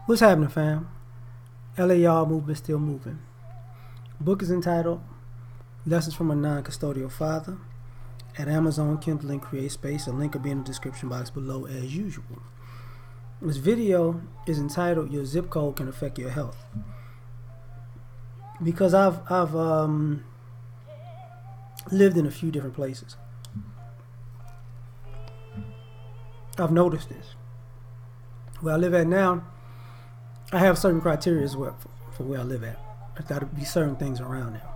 What's happening, fam? L.A.R movement still moving. Book is entitled Lessons from a Non-Custodial Father at Amazon, Kindle, and Create Space. A link will be in the description box below as usual. This video is entitled Your Zip Code Can Affect Your Health. Because I've lived in a few different places. I've noticed this. Where I live at now, I have certain criteria as well for where I live at. There's got to be certain things around there.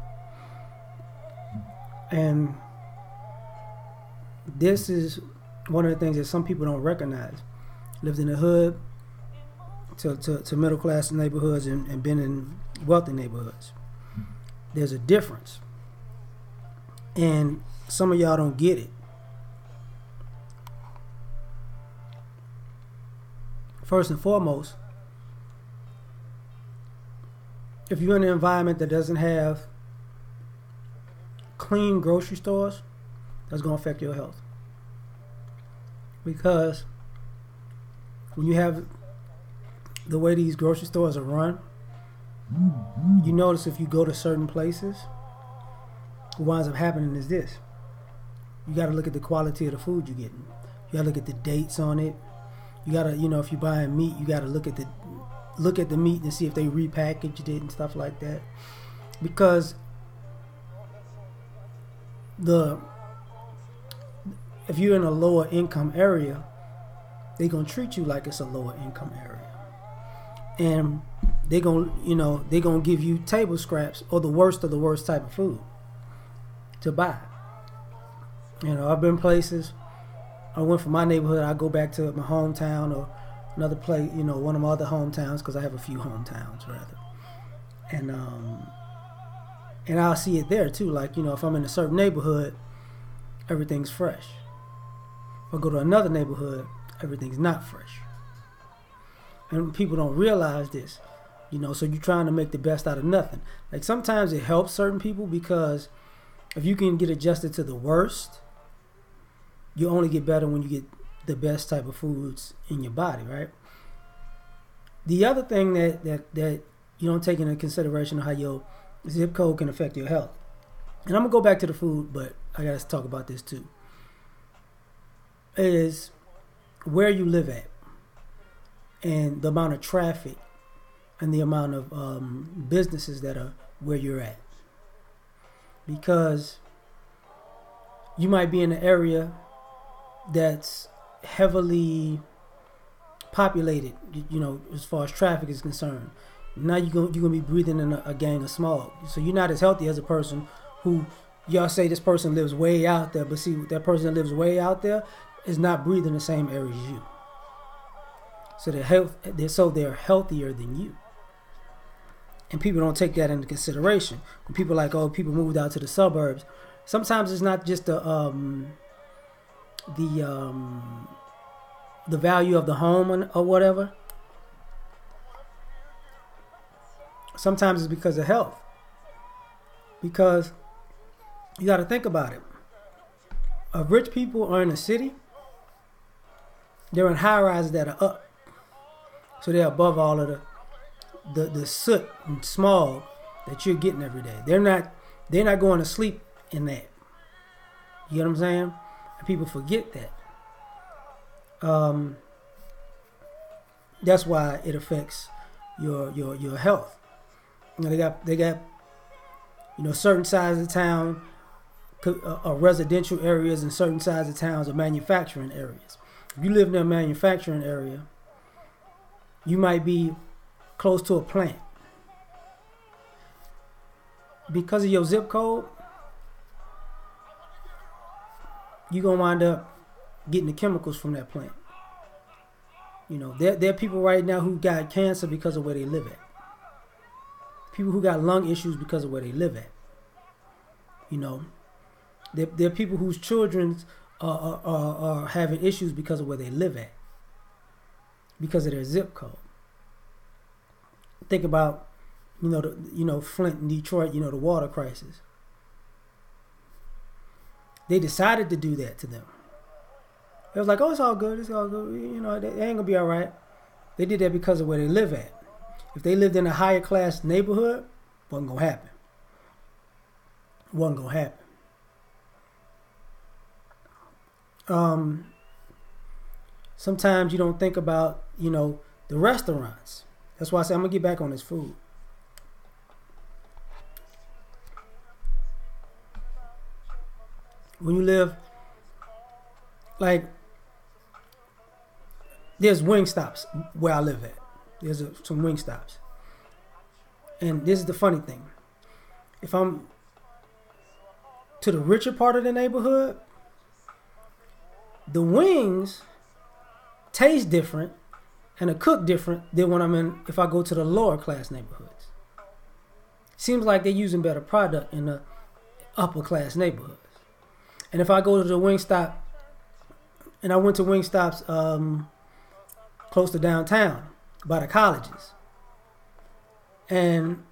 And this is one of the things that some people don't recognize. Lived in the hood to middle class neighborhoods and been in wealthy neighborhoods. There's a difference. And some of y'all don't get it. First and foremost, if you're in an environment that doesn't have clean grocery stores, that's going to affect your health. Because when you have the way these grocery stores are run, you notice if you go to certain places, what winds up happening is this. You got to look at the quality of the food you're getting. You got to look at the dates on it. You got to, if you're buying meat, you got to look at the meat and see if they repackaged it and stuff like that. Because if you're in a lower income area, they're going to treat you like it's a lower income area. And they're going to give you table scraps or the worst of the worst type of food to buy. I've been places. I went from my neighborhood, I go back to my hometown or another place, one of my other hometowns, because I have a few hometowns rather. And I'll see it there too. Like, if I'm in a certain neighborhood, everything's fresh. If I go to another neighborhood, everything's not fresh. And people don't realize this, so you're trying to make the best out of nothing. Like, sometimes it helps certain people because if you can get adjusted to the worst, you only get better when you get the best type of foods in your body, right? The other thing that you don't take into consideration of how your zip code can affect your health. And I'm going to go back to the food, but I got to talk about this too. Is where you live at and the amount of traffic and the amount of businesses that are where you're at. Because you might be in an area that's heavily populated, as far as traffic is concerned. Now you're gonna be breathing in a gang of smog. So you're not as healthy as a person who, y'all say this person lives way out there, but see, that person that lives way out there is not breathing the same air as you. So they're healthier than you. And people don't take that into consideration. When people are like, people moved out to the suburbs, sometimes it's not just the value of the home or whatever. Sometimes it's because of health. Because you got to think about it. Rich people are in a city. They're in high rises that are up, so they're above all of the soot and smog that you're getting every day. They're not going to sleep in that. You know what I'm saying? And people forget that. That's why it affects your health. They got certain sides of town are residential areas, and certain sides of towns are manufacturing areas. If you live in a manufacturing area, you might be close to a plant. Because of your zip code, you're going to wind up getting the chemicals from that plant. There are people right now who got cancer because of where they live at. People who got lung issues because of where they live at. There are people whose children are having issues because of where they live at. Because of their zip code. Think about, Flint and Detroit, the water crisis. They decided to do that to them. It was like, oh, it's all good. It's all good. They ain't going to be all right. They did that because of where they live at. If they lived in a higher class neighborhood, wasn't gonna happen. Wasn't gonna happen. Sometimes you don't think about, the restaurants. That's why I say I'm gonna get back on this food. When you live, like, there's wing stops where I live at. There's some wing stops. And this is the funny thing. If I'm to the richer part of the neighborhood, the wings taste different and are cooked different than if I go to the lower class neighborhoods. Seems like they're using better product in the upper class neighborhoods. And if I go to the wing stop, and I went to wing stops close to downtown by the colleges, and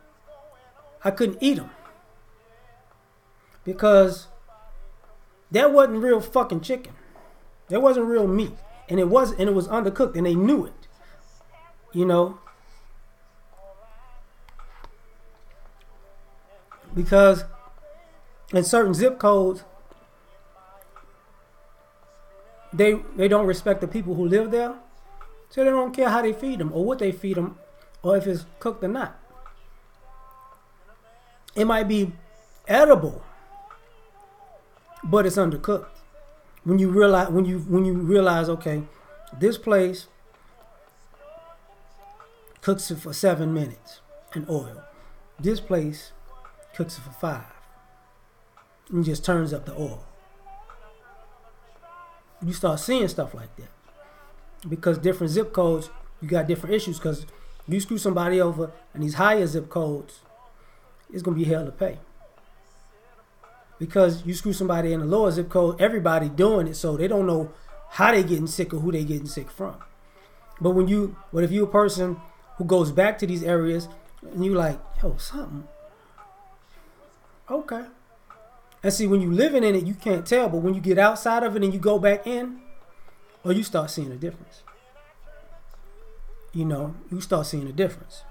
I couldn't eat them because that wasn't real fucking chicken. That wasn't real meat, and it was undercooked, and they knew it. Because in certain zip codes, they don't respect the people who live there, so they don't care how they feed them or what they feed them or if it's cooked or not. It might be edible, but it's undercooked. When you realize, okay, this place cooks it for 7 minutes in oil. This place cooks it for 5 and just turns up the oil. You start seeing stuff like that. Because different zip codes, you got different issues. Because you screw somebody over in these higher zip codes, it's going to be hell to pay. Because you screw somebody in the lower zip code, everybody doing it, so they don't know how they getting sick or who they getting sick from. But if you're a person who goes back to these areas and you like, yo, something, okay. And see, when you living in it, you can't tell. But when you get outside of it and you go back in, well, you start seeing a difference. You start seeing a difference.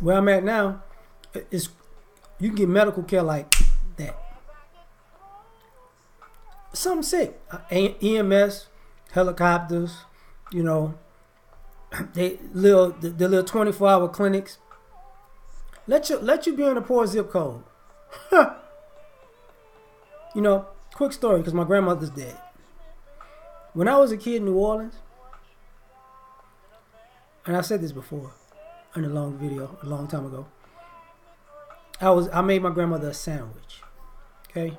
Where I'm at now, is you can get medical care like that. Something sick. EMS, helicopters, the little 24-hour clinics. Let you be in a poor zip code. Quick story, because my grandmother's dead. When I was a kid in New Orleans, and I said this before in a long video a long time ago, I made my grandmother a sandwich. Okay?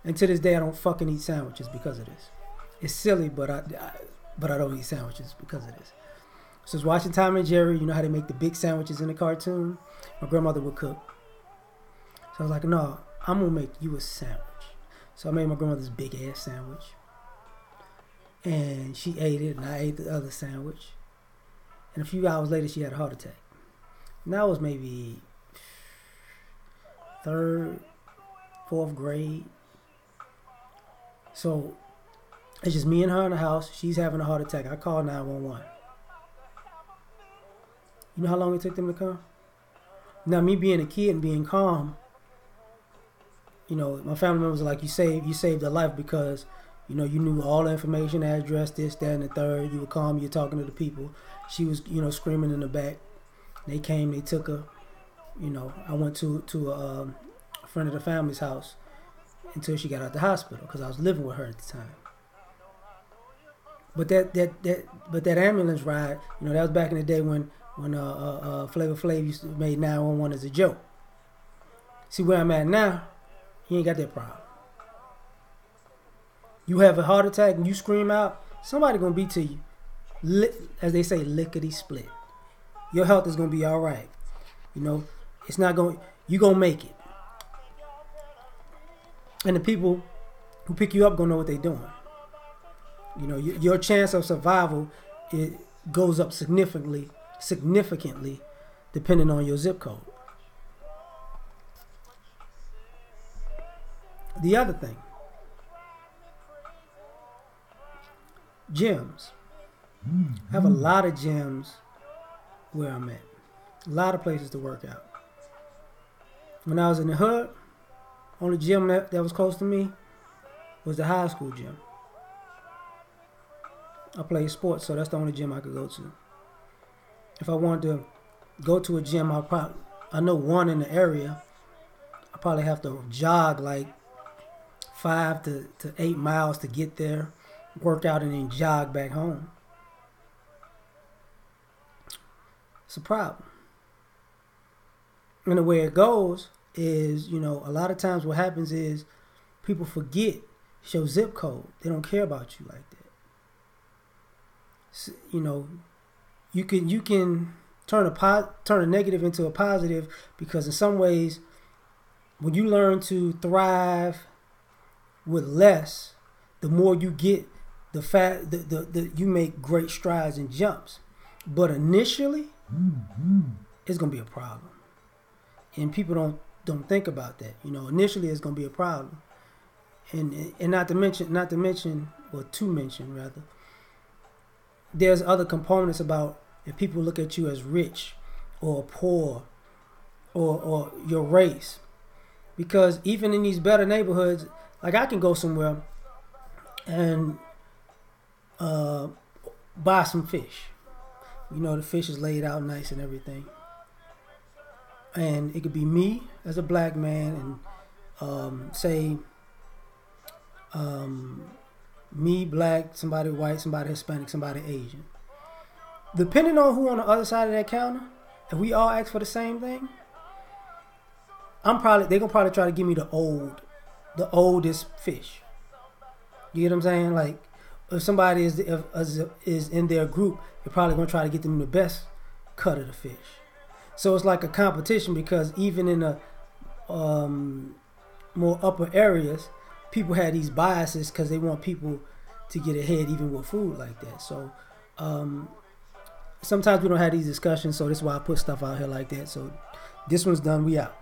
And to this day I don't fucking eat sandwiches because of this. It's silly, but I don't eat sandwiches because of this. So I was watching Tom and Jerry, you know how they make the big sandwiches in the cartoon? My grandmother would cook. So I was like, no, I'm going to make you a sandwich. So I made my grandmother's big ass sandwich. And she ate it, and I ate the other sandwich. And a few hours later, she had a heart attack. And that was maybe 3rd, 4th grade. So it's just me and her in the house. She's having a heart attack. I called 911. You know how long it took them to come? Now, me being a kid and being calm, my family members are like, you saved her life because, you knew all the information, address, this, that, and the third. You were calm. You're talking to the people. She was, screaming in the back. They came. They took her. I went to a friend of the family's house until she got out the hospital because I was living with her at the time. But that ambulance ride, that was back in the day when Flavor Flav used to make 911 as a joke. See where I'm at now, you ain't got that problem. You have a heart attack and you scream out, somebody gonna be to you, as they say, lickety split. Your health is gonna be all right. It's not going. You gonna make it. And the people who pick you up gonna know what they're doing. Your chance of survival, it goes up significantly depending on your zip code. The other thing, gyms. I have a lot of gyms where I'm at. A lot of places to work out. When I was in the hood, only gym that was close to me was the high school gym. I played sports, so that's the only gym I could go to. If I wanted to go to a gym, I know one in the area. I probably have to jog like 5 to 8 miles to get there, work out, and then jog back home. It's a problem. And the way it goes is, a lot of times what happens is people forget your zip code. They don't care about you like that. So, you can turn a negative into a positive, because in some ways, when you learn to thrive with less, the more you get, you make great strides and jumps. But initially, it's gonna be a problem, and people don't think about that. Initially it's gonna be a problem, and not to mention, there's other components about if people look at you as rich or poor or your race, because even in these better neighborhoods, like I can go somewhere and buy some fish. The fish is laid out nice and everything. And it could be me as a black man and say me, black, somebody white, somebody Hispanic, somebody Asian. Depending on who on the other side of that counter, if we all ask for the same thing, they're gonna probably try to give me the oldest fish. You get what I'm saying? Like, if somebody is in their group, you're probably going to try to get them the best cut of the fish. So it's like a competition, because even in the more upper areas, people have these biases because they want people to get ahead even with food like that. So sometimes we don't have these discussions, so that's why I put stuff out here like that. So this one's done. We out.